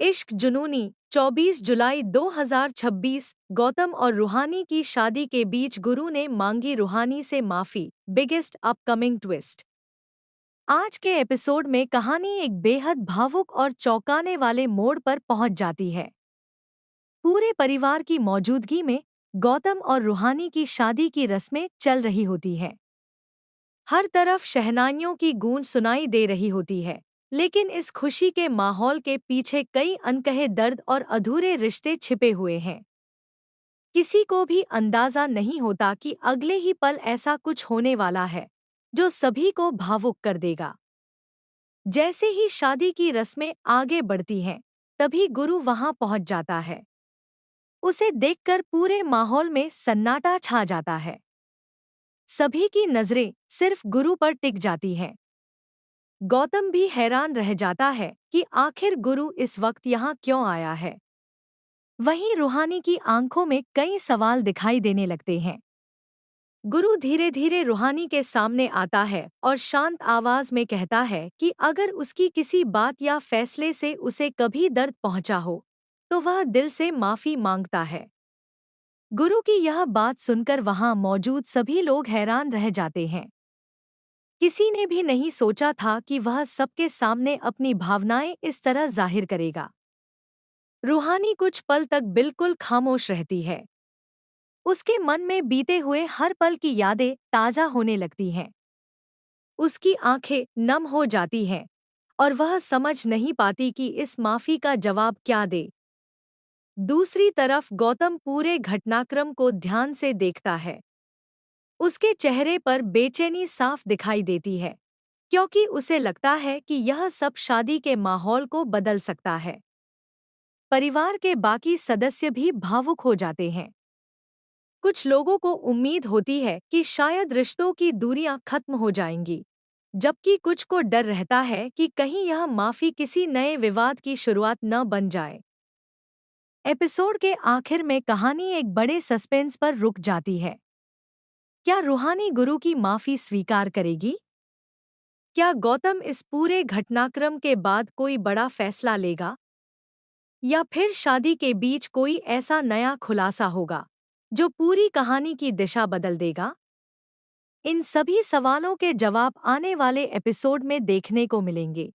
इश्क जुनूनी 24 जुलाई 2026 गौतम और रूहानी की शादी के बीच गुरु ने मांगी रूहानी से माफी। Biggest upcoming twist. आज के एपिसोड में कहानी एक बेहद भावुक और चौंकाने वाले मोड़ पर पहुंच जाती है। पूरे परिवार की मौजूदगी में गौतम और रूहानी की शादी की रस्में चल रही होती हैं। हर तरफ शहनाइयों की गूंज सुनाई दे रही होती है, लेकिन इस खुशी के माहौल के पीछे कई अनकहे दर्द और अधूरे रिश्ते छिपे हुए हैं। किसी को भी अंदाजा नहीं होता कि अगले ही पल ऐसा कुछ होने वाला है जो सभी को भावुक कर देगा। जैसे ही शादी की रस्में आगे बढ़ती हैं, तभी गुरु वहां पहुंच जाता है। उसे देखकर पूरे माहौल में सन्नाटा छा जाता है। सभी की नजरें सिर्फ गुरु पर टिक जाती हैं। गौतम भी हैरान रह जाता है कि आखिर गुरु इस वक्त यहाँ क्यों आया है। वहीं रूहानी की आंखों में कई सवाल दिखाई देने लगते हैं। गुरु धीरे धीरे रूहानी के सामने आता है और शांत आवाज में कहता है कि अगर उसकी किसी बात या फैसले से उसे कभी दर्द पहुंचा हो, तो वह दिल से माफी मांगता है। गुरु की यह बात सुनकर वहां मौजूद सभी लोग हैरान रह जाते हैं। किसी ने भी नहीं सोचा था कि वह सबके सामने अपनी भावनाएं इस तरह जाहिर करेगा। रूहानी कुछ पल तक बिल्कुल खामोश रहती है। उसके मन में बीते हुए हर पल की यादें ताजा होने लगती हैं। उसकी आंखें नम हो जाती हैं और वह समझ नहीं पाती कि इस माफी का जवाब क्या दे। दूसरी तरफ गौतम पूरे घटनाक्रम को ध्यान से देखता है। उसके चेहरे पर बेचैनी साफ दिखाई देती है, क्योंकि उसे लगता है कि यह सब शादी के माहौल को बदल सकता है। परिवार के बाकी सदस्य भी भावुक हो जाते हैं। कुछ लोगों को उम्मीद होती है कि शायद रिश्तों की दूरियां खत्म हो जाएंगी, जबकि कुछ को डर रहता है कि कहीं यह माफी किसी नए विवाद की शुरुआत न बन जाए। एपिसोड के आखिर में कहानी एक बड़े सस्पेंस पर रुक जाती है। क्या रूहानी गुरु की माफी स्वीकार करेगी? क्या गौतम इस पूरे घटनाक्रम के बाद कोई बड़ा फैसला लेगा, या फिर शादी के बीच कोई ऐसा नया खुलासा होगा जो पूरी कहानी की दिशा बदल देगा? इन सभी सवालों के जवाब आने वाले एपिसोड में देखने को मिलेंगे।